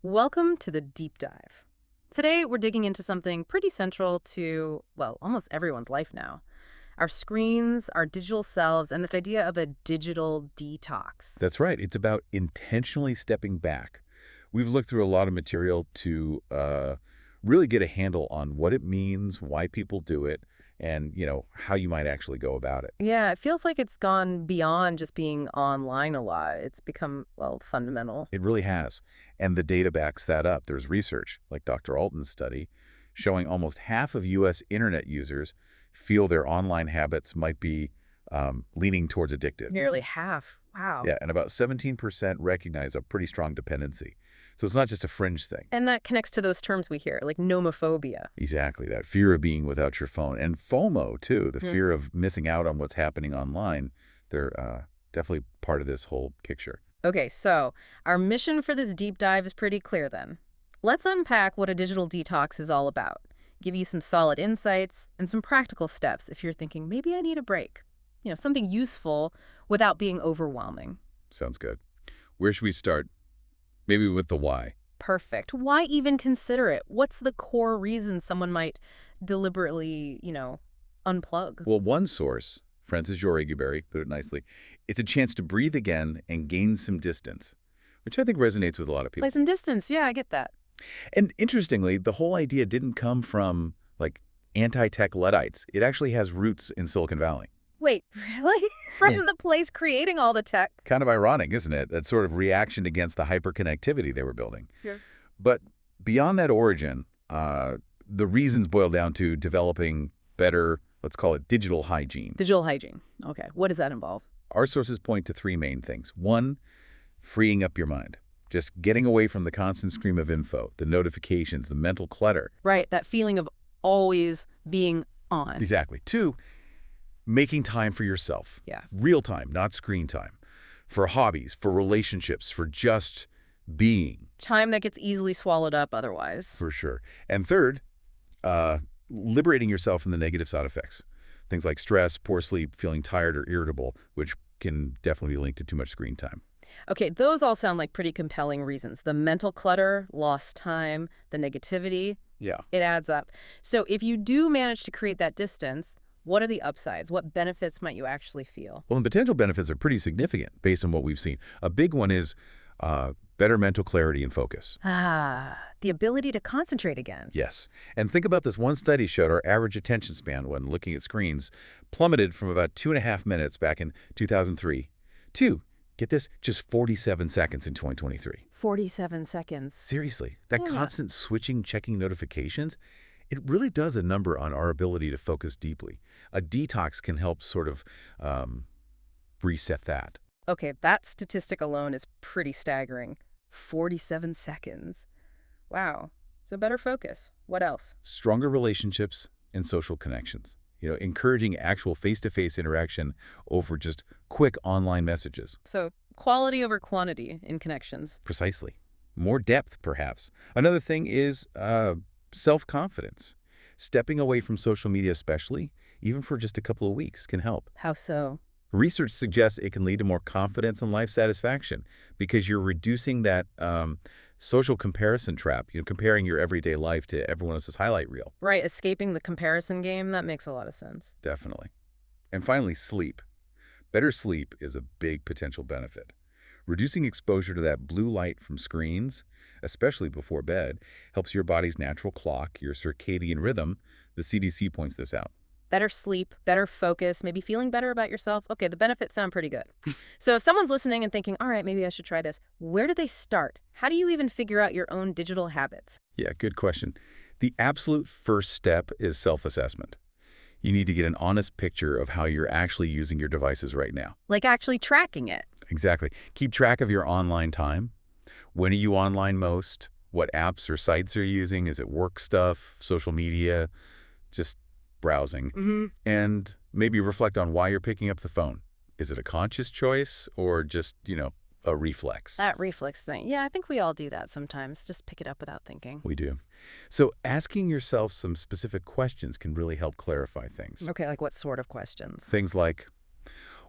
Welcome to the deep dive. Today, we're digging into something pretty central to, well, almost everyone's life now. Our screens, our digital selves, and the idea of a digital detox. That's right. It's about intentionally stepping back. We've looked through a lot of material to really get a handle on what it means, why people do it, and, how you might actually go about it. Yeah, it feels like it's gone beyond just being online a lot. It's become, well, fundamental. It really has. And the data backs that up. There's research, like Dr. Alton's study, showing almost half of U.S. internet users feel their online habits might be leaning towards addictive. Nearly half. Wow. Yeah, and about 17% recognize a pretty strong dependency. So it's not just a fringe thing. And that connects to those terms we hear, like nomophobia. Exactly, that fear of being without your phone. And FOMO, too, the fear of missing out on what's happening online. They're definitely part of this whole picture. Okay, so our mission for this deep dive is pretty clear then. Let's unpack what a digital detox is all about, give you some solid insights and some practical steps if you're thinking, maybe I need a break. Something useful without being overwhelming. Sounds good. Where should we start? Maybe with the why. Perfect. Why even consider it? What's the core reason someone might deliberately, unplug? Well, one source, Francis Yoriguberry put it nicely, it's a chance to breathe again and gain some distance, which I think resonates with a lot of people. Play some distance. Yeah, I get that. And interestingly, the whole idea didn't come from, like, anti-tech Luddites. It actually has roots in Silicon Valley. Wait, really? From Yeah. the place creating all the tech? Kind of ironic, isn't it? That sort of reaction against the hyperconnectivity they were building. Sure. But beyond that origin, the reasons boil down to developing better, let's call it digital hygiene. Digital hygiene. Okay. What does that involve? Our sources point to three main things. One, freeing up your mind. Just getting away from the constant stream of info, the notifications, the mental clutter. Right. That feeling of always being on. Exactly. Two, making time for yourself. Yeah. Real time, not screen time. For hobbies, for relationships, for just being. Time that gets easily swallowed up otherwise. For sure. And third, liberating yourself from the negative side effects. Things like stress, poor sleep, feeling tired or irritable, which can definitely be linked to too much screen time. Okay, those all sound like pretty compelling reasons. The mental clutter, lost time, the negativity, Yeah. it adds up. So if you do manage to create that distance, what are the upsides? What benefits might you actually feel? Well, the potential benefits are pretty significant based on what we've seen. A big one is better mental clarity and focus. The ability to concentrate again. Yes. And think about this. One study showed our average attention span when looking at screens plummeted from about 2.5 minutes back in 2003 to, get this, just 47 seconds in 2023. 47 seconds. Seriously, that Yeah. constant switching, checking notifications, it really does a number on our ability to focus deeply. A detox can help sort of reset that. Okay, that statistic alone is pretty staggering. 47 seconds. Wow. So better focus. What else? Stronger relationships and social connections. Encouraging actual face-to-face interaction over just quick online messages. So quality over quantity in connections. Precisely. More depth, perhaps. Another thing is self-confidence. Stepping away from social media especially, even for just a couple of weeks, can help. How so? Research suggests it can lead to more confidence and life satisfaction because you're reducing that social comparison trap, comparing your everyday life to everyone else's highlight reel. Right, escaping the comparison game, that makes a lot of sense. Definitely. And finally, sleep. Better sleep is a big potential benefit. Reducing exposure to that blue light from screens, especially before bed, helps your body's natural clock, your circadian rhythm. The CDC points this out. Better sleep, better focus, maybe feeling better about yourself. Okay, the benefits sound pretty good. So if someone's listening and thinking, all right, maybe I should try this, where do they start? How do you even figure out your own digital habits? Yeah, good question. The absolute first step is self-assessment. You need to get an honest picture of how you're actually using your devices right now. Like actually tracking it. Exactly. Keep track of your online time. When are you online most? What apps or sites are you using? Is it work stuff, social media, just browsing? And maybe reflect on why you're picking up the phone. Is it a conscious choice or just, a reflex? That reflex thing. Yeah, I think we all do that sometimes. Just pick it up without thinking. We do. So asking yourself some specific questions can really help clarify things. Okay, like what sort of questions? Things like,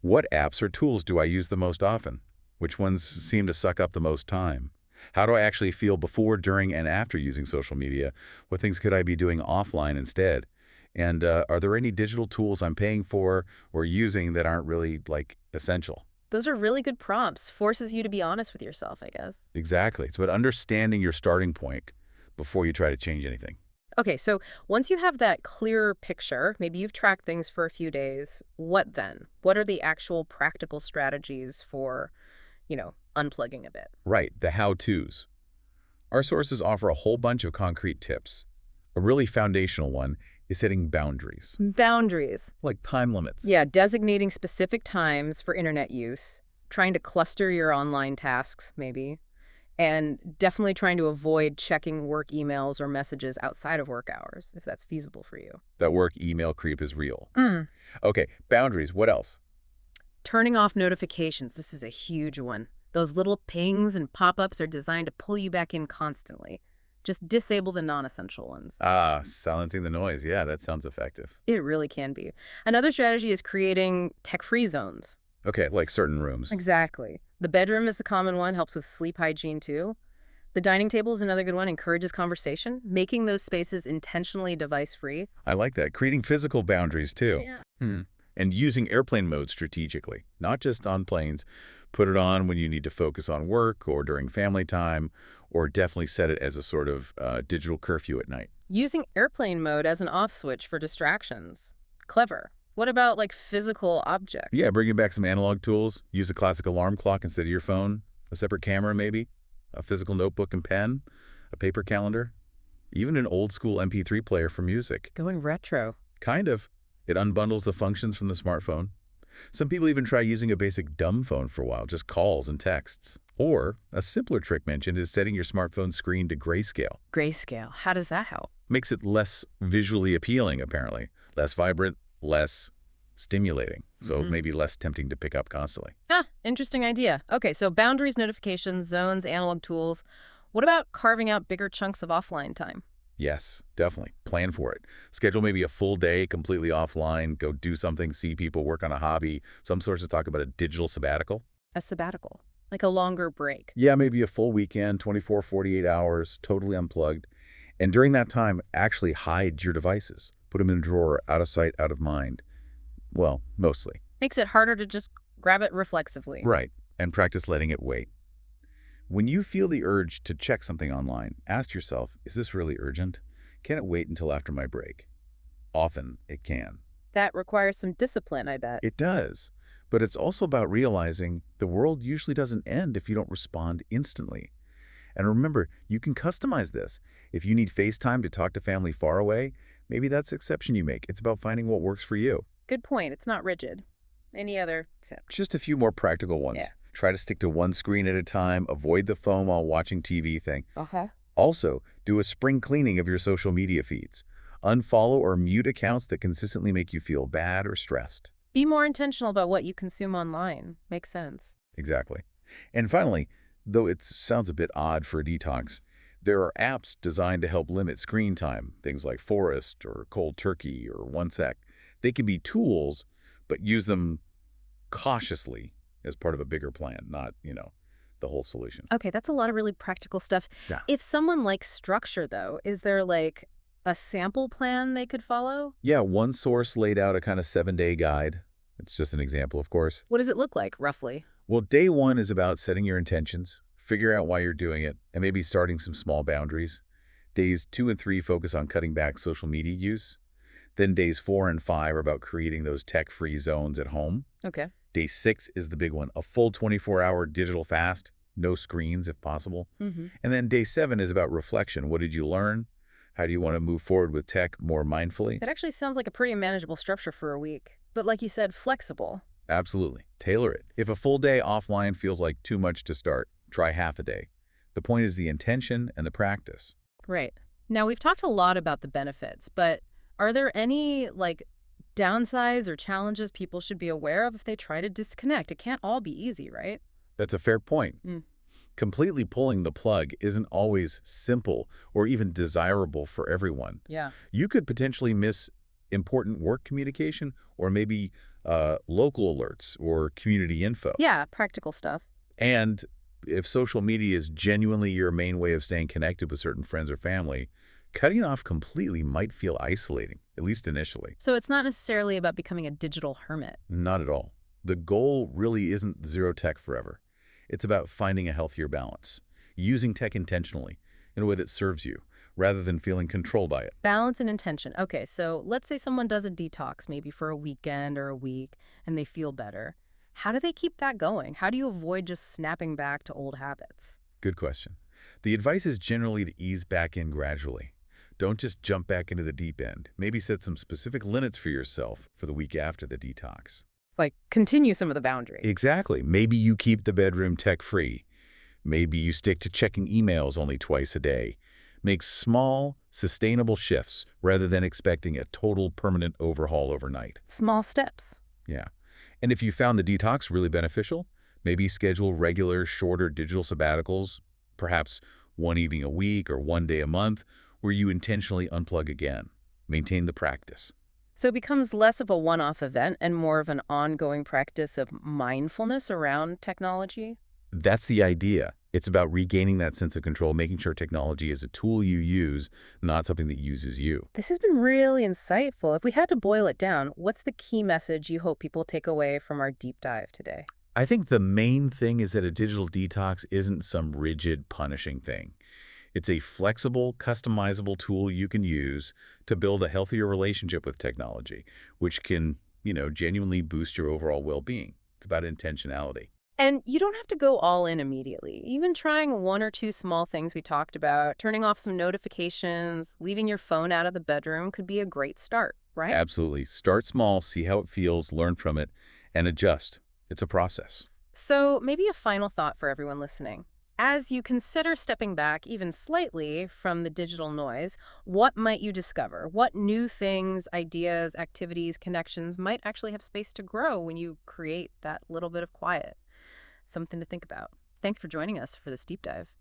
what apps or tools do I use the most often? Which ones seem to suck up the most time? How do I actually feel before, during, and after using social media? What things could I be doing offline instead? And are there any digital tools I'm paying for or using that aren't really, like, essential? Those are really good prompts. Forces you to be honest with yourself, I guess. Exactly. It's about understanding your starting point before you try to change anything. Okay, so once you have that clearer picture, maybe you've tracked things for a few days, what then? What are the actual practical strategies for, unplugging a bit? Right, the how-tos. Our sources offer a whole bunch of concrete tips. A really foundational one is setting boundaries, Boundaries. like time limits. Yeah, designating specific times for internet use, trying to cluster your online tasks, maybe, and definitely trying to avoid checking work emails or messages outside of work hours, if that's feasible for you. That work email creep is real. Mm. Okay, boundaries. What else? Turning off notifications. This is a huge one. Those little pings and pop-ups are designed to pull you back in constantly. Just disable the non-essential ones. Ah, silencing the noise. Yeah, that sounds effective. It really can be. Another strategy is creating tech-free zones. Okay, like certain rooms. Exactly. The bedroom is a common one, helps with sleep hygiene too. The dining table is another good one, encourages conversation, making those spaces intentionally device-free. I like that. Creating physical boundaries, too. Yeah. And using airplane mode strategically, not just on planes. Put it on when you need to focus on work or during family time, or definitely set it as a sort of digital curfew at night. Using airplane mode as an off switch for distractions. Clever. What about like physical objects? Yeah, bringing back some analog tools. Use a classic alarm clock instead of your phone. A separate camera, maybe. A physical notebook and pen. A paper calendar. Even an old-school MP3 player for music. Going retro. Kind of. It unbundles the functions from the smartphone. Some people even try using a basic dumb phone for a while, just calls and texts. Or, a simpler trick mentioned is setting your smartphone screen to grayscale. Grayscale. How does that help? Makes it less visually appealing, apparently. Less vibrant, less stimulating. So maybe less tempting to pick up constantly. Interesting idea. Okay, so boundaries, notifications, zones, analog tools. What about carving out bigger chunks of offline time? Yes, definitely. Plan for it. Schedule maybe a full day completely offline. Go do something, see people, work on a hobby. Some sources talk about a digital sabbatical. A sabbatical. Like a longer break. Yeah, maybe a full weekend, 24, 48 hours, totally unplugged. And during that time, actually hide your devices. Put them in a drawer, out of sight, out of mind. Well, mostly. Makes it harder to just grab it reflexively. Right. And practice letting it wait. When you feel the urge to check something online, ask yourself, is this really urgent? Can it wait until after my break? Often, it can. That requires some discipline, I bet. It does. But it's also about realizing the world usually doesn't end if you don't respond instantly. And remember, you can customize this. If you need FaceTime to talk to family far away, maybe that's the exception you make. It's about finding what works for you. Good point. It's not rigid. Any other tips? Just a few more practical ones. Yeah. Try to stick to one screen at a time. Avoid the phone while watching TV thing. Okay. Also, do a spring cleaning of your social media feeds. Unfollow or mute accounts that consistently make you feel bad or stressed. Be more intentional about what you consume online. Makes sense. Exactly. And finally, though it sounds a bit odd for a detox, there are apps designed to help limit screen time, things like Forest or Cold Turkey or OneSec. They can be tools, but use them cautiously as part of a bigger plan, not, the whole solution. Okay, that's a lot of really practical stuff. Yeah. If someone likes structure, though, is there like a sample plan they could follow? Yeah, one source laid out a kind of 7-day guide. It's just an example, of course. What does it look like, roughly? Well, day 1 is about setting your intentions, figure out why you're doing it, and maybe starting some small boundaries. Days 2 and 3 focus on cutting back social media use. Then days 4 and 5 are about creating those tech-free zones at home. Okay. Day 6 is the big one, a full 24-hour digital fast, no screens if possible. And then day 7 is about reflection. What did you learn? How do you want to move forward with tech more mindfully? That actually sounds like a pretty manageable structure for a week. But like you said, flexible. Absolutely. Tailor it. If a full day offline feels like too much to start, try half a day. The point is the intention and the practice. Right. Now, we've talked a lot about the benefits, but are there any, downsides or challenges people should be aware of if they try to disconnect? It can't all be easy, right? That's a fair point. Mm. Completely pulling the plug isn't always simple or even desirable for everyone. Yeah. You could potentially miss important work communication or maybe local alerts or community info. Yeah, practical stuff. And If social media is genuinely your main way of staying connected with certain friends or family, cutting off completely might feel isolating, at least initially. So it's not necessarily about becoming a digital hermit. Not at all. The goal really isn't zero tech forever. It's about finding a healthier balance, using tech intentionally in a way that serves you, rather than feeling controlled by it. Balance and intention. Okay, so let's say someone does a detox maybe for a weekend or a week and they feel better. How do they keep that going? How do you avoid just snapping back to old habits? Good question. The advice is generally to ease back in gradually. Don't just jump back into the deep end. Maybe set some specific limits for yourself for the week after the detox. Like, continue some of the boundaries. Exactly. Maybe you keep the bedroom tech-free. Maybe you stick to checking emails only twice a day. Make small, sustainable shifts rather than expecting a total permanent overhaul overnight. Small steps. Yeah. And if you found the detox really beneficial, maybe schedule regular, shorter digital sabbaticals, perhaps one evening a week or one day a month, where you intentionally unplug again. Maintain the practice. So it becomes less of a one-off event and more of an ongoing practice of mindfulness around technology. That's the idea. It's about regaining that sense of control, making sure technology is a tool you use, not something that uses you. This has been really insightful. If we had to boil it down, what's the key message you hope people take away from our deep dive today? I think the main thing is that a digital detox isn't some rigid, punishing thing. It's a flexible, customizable tool you can use to build a healthier relationship with technology, which can, genuinely boost your overall well-being. It's about intentionality. And you don't have to go all in immediately. Even trying one or two small things we talked about, turning off some notifications, leaving your phone out of the bedroom could be a great start, right? Absolutely. Start small, see how it feels, learn from it, and adjust. It's a process. So maybe a final thought for everyone listening. As you consider stepping back even slightly from the digital noise, what might you discover? What new things, ideas, activities, connections might actually have space to grow when you create that little bit of quiet? Something to think about. Thanks for joining us for this deep dive.